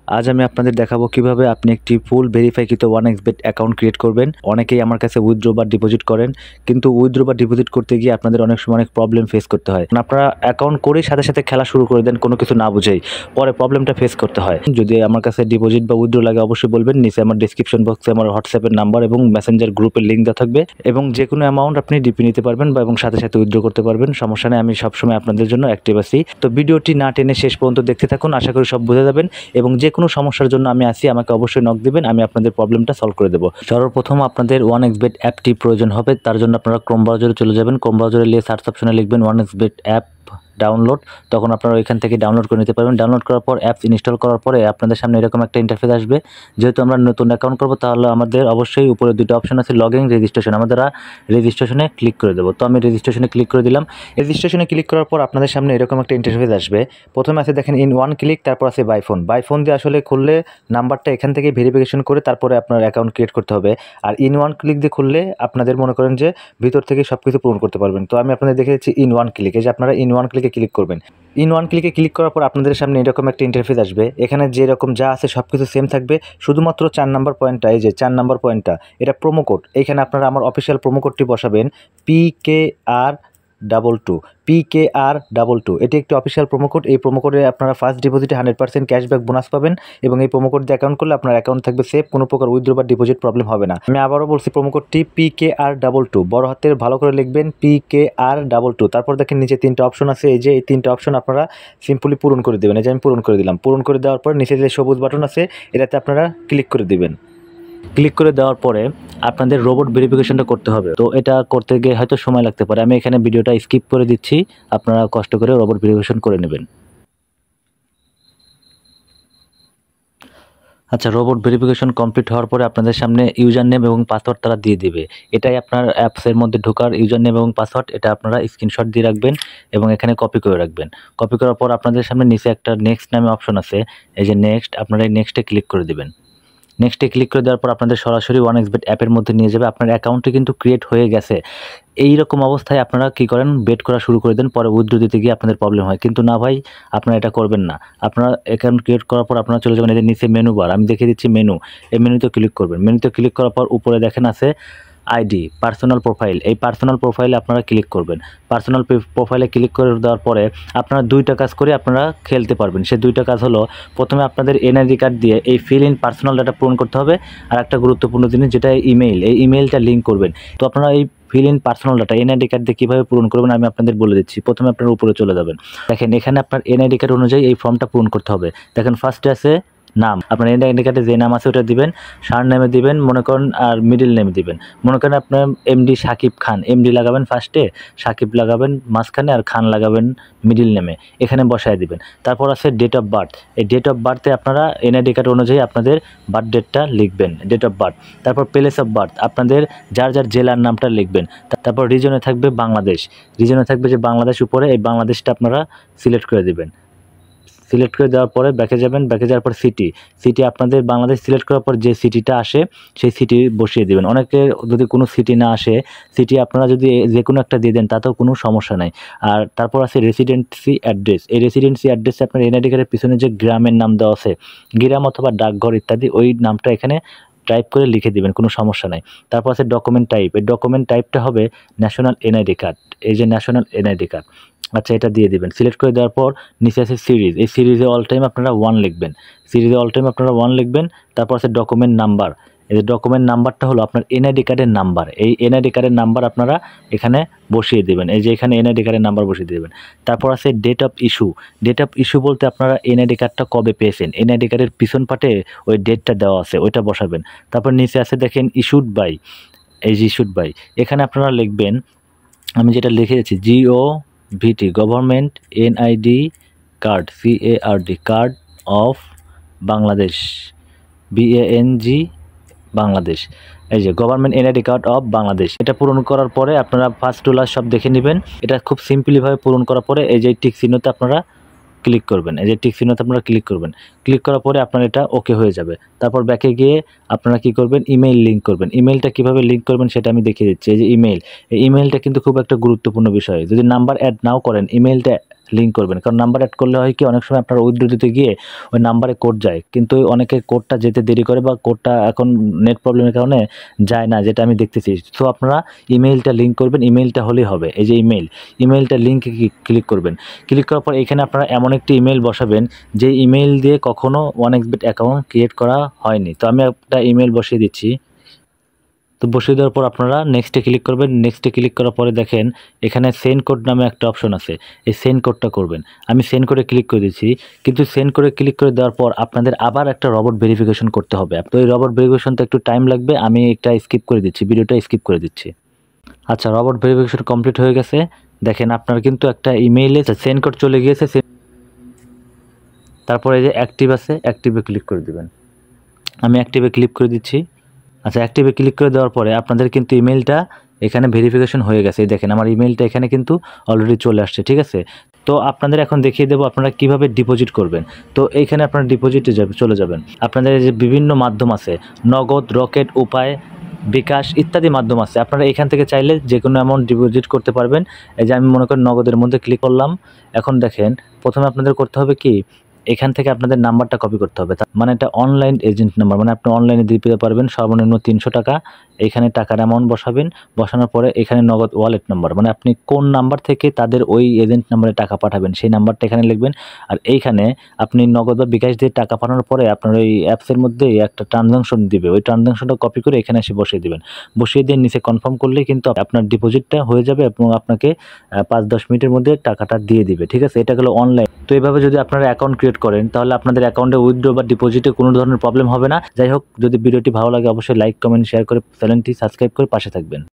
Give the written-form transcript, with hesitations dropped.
আজ আমি আপনাদের দেখাবো কিভাবে আপনি একটি ফুল ভেরিফাইকৃত 1xBet অ্যাকাউন্ট ক্রিয়েট করবেন। অনেকেই আমার কাছে উইথড্র বা ডিপোজিট করেন, কিন্তু উইথড্র বা ডিপোজিট করতে গিয়ে আপনাদের অনেক সময় অনেক প্রবলেম ফেস করতে হয়। আপনারা অ্যাকাউন্ট করেই সাথে সাথে খেলা শুরু করে দেন কোনো কিছু না বুঝেই, পরে প্রবলেমটা ফেস করতে হয়। যদি আমার কাছে ডিপোজিট বা উইথড্র লাগে অবশ্যই বলবেন। নিচে আমার ডিসক্রিপশন বক্সে আমার হোয়াটসঅ্যাপের নাম্বার এবং মেসেঞ্জার গ্রুপের লিঙ্ক দেওয়া থাকবে, এবং যে কোনো অ্যামাউন্ট আপনি ডিপি নিতে পারবেন বা এবং সাথে সাথে উইথড্র করতে পারবেন। সমস্যা নেই, আমি সবসময় আপনাদের জন্য অ্যাক্টিভ আছি। তো ভিডিওটি না টেনে শেষ পর্যন্ত দেখতে থাকুন, আশা করি সব বুঝে যাবেন। এবং যে কোনো সমস্যার জন্য আমি আছি, আমাকে অবশ্যই নক দিবেন, আমি আপনাদের প্রবলেমটা সলভ করে দেবো। সর্বপ্রথম আপনাদের 1xBet অ্যাপটি প্রয়োজন হবে। তার জন্য আপনারা ক্রোম ব্রাউজারে চলে যাবেন। ক্রোম ব্রাউজারে গিয়ে সার্চ অপশনে লিখবেন 1xBet অ্যাপ ডাউনলোড। তখন আপনারা ওইখান থেকে ডাউনলোড করে নিতে পারবেন। ডাউনলোড করার পর অ্যাপস ইনস্টল করার পরে আপনাদের সামনে এরকম একটা ইন্টারফেস আসবে। যেহেতু আমরা নতুন অ্যাকাউন্ট করবো, তাহলে আমাদের অবশ্যই উপরে দুটো অপশন আছে, লগ ইন, রেজিস্ট্রেশন। আমাদের রেজিস্ট্রেশনে ক্লিক করে দেবো। তো আমি রেজিস্ট্রেশনে ক্লিক করে দিলাম। রেজিস্ট্রেশনে ক্লিক করার পর আপনাদের সামনে এরকম একটা ইন্টারফেস আসবে। প্রথমে আছে দেখেন ইন ওয়ান ক্লিক, তারপর আছে বাই ফোন। বাই ফোন দিয়ে আসলে খুললে নাম্বারটা এখান থেকে ভেরিফিকেশন করে তারপরে আপনার অ্যাকাউন্ট ক্রিয়েট করতে হবে। আর ইন ওয়ান ক্লিক দিয়ে খুললে আপনাদের মনে করেন যে ভিতর থেকে সব কিছু পূরণ করতে পারবেন। তো আমি আপনাদের দেখে দিচ্ছি ইন ওয়ান ক্লিক। এই যে আপনারা ইন ওয়ান ক্লিকে ক্লিক করবেন। ইন ওয়ান ক্লিকে ক্লিক করার পর আপনাদের সামনে এরকম একটা ইন্টারফেস আসবে। এখানে যেরকম যা আছে সব কিছু সেম থাকবে, শুধুমাত্র 4 নাম্বার পয়েন্টটা, এই যে 4 নাম্বার পয়েন্টটা, এটা প্রোমো কোড। এইখানে আপনারা আমার অফিসিয়াল প্রোমো কোডটি বসাবেন, PKR22 PKR22। এটি একটি অফিসিয়াল প্রোমো কোড। এই প্রোমো কোডে আপনারা ফার্স্ট ডিপোজিটে 100% ক্যাশব্যাক বোনাস পাবেন, এবং এই প্রোমো কোড দিয়ে অ্যাকাউন্ট করলে আপনার অ্যাকাউন্ট থাকবে সেফ, কোনো প্রকার উইথড্র বা ডিপোজিট প্রবলেম হবে না। আমি আবারও বলছি, প্রোমো কোডটি PKR22, বড় হাতের ভালো করে লিখবেন, PKR22। তারপর দেখেন নিচে 3টা অপশন আছে। এই যে এই 3টা অপশন আপনারা সিম্পলি পূরণ করে দেবেন। এই যে আমি পূরণ করে দিলাম। পূরণ করে দেওয়ার পর নিচে যে সবুজ বাটন আছে, এটাতে আপনারা ক্লিক করে দিবেন। ক্লিক করে দেওয়ার পরে আপনাদের রোবট ভেরিফিকেশনটা করতে হবে। তো এটা করতে গিয়ে হয়তো সময় লাগতে পারে, আমি এখানে ভিডিওটা স্কিপ করে দিচ্ছি, আপনারা কষ্ট করে রোবট ভেরিফিকেশন করে নেবেন। আচ্ছা, রোবট ভেরিফিকেশন কমপ্লিট হওয়ার পরে আপনাদের সামনে ইউজার নেম এবং পাসওয়ার্ড তারা দিয়ে দিবে। এটাই আপনার অ্যাপসের মধ্যে ঢোকার ইউজার নেম এবং পাসওয়ার্ড। এটা আপনারা স্ক্রিনশট দিয়ে রাখবেন এবং এখানে কপি করে রাখবেন। কপি করার পর আপনাদের সামনে নিচে একটা নেক্সট নামে অপশন আছে। এই যে নেক্সট, আপনারা এই নেক্সটে ক্লিক করে দেবেন। নেক্সটে ক্লিক করে দেওয়ার পর আপনাদের সরাসরি 1xBet অ্যাপের মধ্যে নিয়ে যাবে। আপনার অ্যাকাউন্টটি কিন্তু ক্রিয়েট হয়ে গেছে। এই রকম অবস্থায় আপনারা কী করেন, বেট করা শুরু করে দেন, পরে উইথড্র দিতে গিয়ে আপনাদের প্রবলেম হয়। কিন্তু না ভাই, আপনারা এটা করবেন না। আপনারা অ্যাকাউন্ট ক্রিয়েট করার পর আপনারা চলে যাবেন এদের নিচে মেনু বার, আমি দেখিয়ে দিচ্ছি মেনু। এই মেনুতে ক্লিক করবেন। মেনুতে ক্লিক করার পর উপরে দেখেন আছে আইডি, পার্সোনাল প্রোফাইল। এই পার্সোনাল প্রোফাইলে আপনারা ক্লিক করবেন। পার্সোনাল প্রোফাইলে ক্লিক করে দেওয়ার পরে আপনারা 2টা কাজ করে আপনারা খেলতে পারবেন। সেই 2টা কাজ হলো, প্রথমে আপনাদের এনআইডি কার্ড দিয়ে এই ফিল ইন পার্সোনাল ডাটা পূরণ করতে হবে। আর একটা গুরুত্বপূর্ণ জিনিস, যেটা ইমেইল, এই ইমেইলটা লিঙ্ক করবেন। তো আপনারা এই fill in personal data NID card দিয়ে কীভাবে পূরণ করবেন আমি আপনাদের বলে দিচ্ছি। প্রথমে আপনারা উপরে চলে যাবেন। দেখেন এখানে আপনার এনআইডি কার্ড অনুযায়ী এই ফর্মটা পূরণ করতে হবে। দেখেন ফার্স্টে আছে নাম, আপনার এনআইডি কার্ডে যে নাম আছে ওটা দিবেন, সার নেমে দিবেন মনে করেন, আর মিডিল নেমে দিবেন। মনে করেন আপনার এমডি সাকিব খান, এমডি লাগাবেন ফার্স্টে, সাকিব লাগাবেন মাঝখানে, আর খান লাগাবেন মিডিল নেমে, এখানে বসায় দিবেন। তারপর আছে ডেট অফ বার্থ। এই ডেট অফ বার্থে আপনারা এনআইডি কার্ড অনুযায়ী আপনাদের বার্থ ডেটটা লিখবেন, ডেট অফ বার্থ। তারপর প্লেস অফ বার্থ, আপনাদের যার যার জেলার নামটা লিখবেন। তারপর রিজনে থাকবে বাংলাদেশ, রিজনে থাকবে যে বাংলাদেশ উপরে, এই বাংলাদেশটা আপনারা সিলেক্ট করে দিবেন। সিলেক্ট করে দেওয়ার পরে ব্যাকে যাবেন। ব্যাকে যাওয়ার পর সিটি আপনাদের বাংলাদেশ সিলেক্ট করার পর যে সিটিটা আসে সেই সিটি বসিয়ে দেবেন। অনেকে যদি কোনো সিটি না আসে, সিটি আপনারা যদি যে কোনো একটা দিয়ে দেন তাতেও কোনো সমস্যা নাই। আর তারপর আছে রেসিডেন্সি অ্যাড্রেস। এই রেসিডেন্সি অ্যাড্রেসে আপনার এনআইডি কার্ডের পিছনে যে গ্রামের নাম দেওয়া আছে, গ্রাম অথবা ডাকঘর ইত্যাদি, ওই নামটা এখানে টাইপ করে লিখে দিবেন, কোনো সমস্যা নাই। তারপর আছে ডকুমেন্ট টাইপ। এই ডকুমেন্ট টাইপটা হবে ন্যাশনাল এনআইডি কার্ড, এই যে ন্যাশনাল এনআইডি কার্ড। আচ্ছা, এটা দিয়ে দিবেন। সিলেক্ট করে দেওয়ার পর নিচে আছে সিরিজ। এই সিরিজে অল টাইম আপনারা 1 লিখবেন। সিরিজে অল টাইম আপনারা 1 লিখবেন। তারপর আছে ডকুমেন্ট নাম্বার। এই যে ডকুমেন্ট নাম্বারটা হলো আপনার এনআইডি কার্ডের নাম্বার। এই এনআইডি কার্ডের নাম্বার আপনারা এখানে বসিয়ে দেবেন। এই যে এখানে এনআইডি কার্ডের নাম্বার বসিয়ে দেবেন। তারপর আছে date of issue. Date of issue বলতে আপনারা এনআইডি কার্ডটা কবে পেয়েছেন, এনআইডি কার্ডের পিছন পাটে ওই ডেটটা দেওয়া আছে, ওইটা বসাবেন। তারপর নিচে আছে দেখেন ইস্যুড বাই। এই যে ইস্যুড বাই, এখানে আপনারা লিখবেন, আমি যেটা লিখেছি, GOVT, government NID card, CARD, card of Bangladesh, BANG, Bangladesh. এই যে government NID card of Bangladesh. এটা পূরণ করার পরে আপনারা ফার্স্ট টু লাস্ট সব দেখে নেবেন। এটা খুব সিম্পলিভাবে পূরণ করার পরে এই যে টিক চিহ্নতে আপনারা ক্লিক করবেন। এই যে টিক চিহ্নতে আপনারা ক্লিক করবেন। ক্লিক করার পরে আপনার এটা ওকে হয়ে যাবে। তারপর ব্যাকে গিয়ে আপনারা কি করবেন, ইমেইল লিঙ্ক করবেন। ইমেইলটা কিভাবে লিঙ্ক করবেন সেটা আমি দেখিয়ে দিচ্ছি। এই যে ইমেইল, এই ইমেইলটা কিন্তু খুব একটা গুরুত্বপূর্ণ বিষয়। যদি নাম্বার অ্যাড নাও করেন, ইমেইলটা লিঙ্ক করবেন। কারণ নাম্বার অ্যাড করলে হয় কি, অনেক সময় আপনার উইথড্র দিতে গিয়ে ওই নাম্বারে কোড যায়, কিন্তু অনেকে কোডটা যেতে দেরি করে বা কোডটা এখন নেট প্রবলেমের কারণে যায় না, যেটা আমি দেখতেছি। সো আপনারা ইমেইলটা লিঙ্ক করবেন, ইমেইলটা হলেই হবে। এই যে ইমেইলটা লিঙ্কে ক্লিক করবেন। ক্লিক করার পর এখানে আপনারা এমন একটি ইমেইল বসাবেন যে ইমেইল দিয়ে কখনো OneXBet অ্যাকাউন্ট ক্রিয়েট করা হয়নি। তো আমি একটা ইমেইল বসিয়ে দিচ্ছি। তো বসিয়ে দেওয়ার পর আপনারা নেক্সটে ক্লিক করবেন। নেক্সটে ক্লিক করার পরে দেখেন এখানে সেন্ড কোড নামে একটা অপশন আছে, এই সেন্ড কোডটা করবেন। আমি সেন্ড কোডে ক্লিক করে দিচ্ছি, কিন্তু সেন্ড কোডে ক্লিক করে দেওয়ার পর আপনাদের আবার একটা রবট ভেরিফিকেশন করতে হবে। তো এই রবট ভেরিফিকেশনটা একটু টাইম লাগবে, আমি একটা স্কিপ করে দিচ্ছি, ভিডিওটা স্কিপ করে দিচ্ছি। আচ্ছা, রবট ভেরিফিকেশন কমপ্লিট হয়ে গেছে। দেখেন আপনার কিন্তু একটা ইমেইলে সেন্ড কোড চলে গিয়েছে। তারপরে এই যে অ্যাক্টিভ আছে, অ্যাক্টিভে ক্লিক করে দিবেন। আমি অ্যাক্টিভে ক্লিক করে দিচ্ছি। আচ্ছা, অ্যাক্টিভে ক্লিক করে দেওয়ার পরে আপনাদের কিন্তু ইমেলটা এখানে ভেরিফিকেশন হয়ে গেছে। এই দেখেন আমার ইমেলটা এখানে কিন্তু অলরেডি চলে আসছে, ঠিক আছে। তো আপনাদের এখন দেখিয়ে দেবো আপনারা কিভাবে ডিপোজিট করবেন। তো এইখানে আপনারা ডিপোজিটে চলে যাবেন। আপনাদের যে বিভিন্ন মাধ্যম আছে, নগদ, রকেট, উপায়, বিকাশ ইত্যাদি মাধ্যম আছে। আপনারা এখান থেকে চাইলে যে কোনো অ্যামাউন্ট ডিপোজিট করতে পারবেন। এই যে আমি মনে করি নগদের মধ্যে ক্লিক করলাম। এখন দেখেন প্রথমে আপনাদের করতে হবে কি, এখান থেকে আপনাদের নাম্বারটা কপি করতে হবে। মানে এটা অনলাইন এজেন্ট নাম্বার, মানে আপনি অনলাইনে দিতে পারবেন সর্বনিম্ন 300 টাকা। এখানে টাকার অ্যামাউন্ট বসাবেন, বসানোর পরে এখানে নগদ ওয়ালেট নাম্বার, মানে আপনি কোন নাম্বার থেকে তাদের ওই এজেন্ট নাম্বারে টাকা পাঠাবেন সেই নাম্বারটা এখানে লিখবেন। আর এইখানে আপনি নগদ বা বিকাশ দিয়ে টাকা পাঠানোর পরে আপনার ওই অ্যাপসের মধ্যে একটা ট্রানজাকশন দিবে, ওই ট্রানজাকশনটা কপি করে এখানে এসে বসিয়ে দেবেন। বসিয়ে দিয়ে নিচে কনফার্ম করলেই কিন্তু আপনার ডিপোজিটটা হয়ে যাবে এবং আপনাকে 5-10 মিনিটের মধ্যে টাকাটা দিয়ে দিবে, ঠিক আছে। এটা হলো অনলাইন। তো এইভাবে যদি আপনারা অ্যাকাউন্ট ক্রিয়েট করেন তাহলে আপনাদের অ্যাকাউন্টে উইথড্র বা ডিপোজিটে কোনো ধরনের প্রবলেম হবে না। যাই হোক, যদি ভিডিওটি ভালো লাগে অবশ্যই লাইক, কমেন্ট, শেয়ার করে চ্যানেলটি সাবস্ক্রাইব করে পাশে থাকবেন।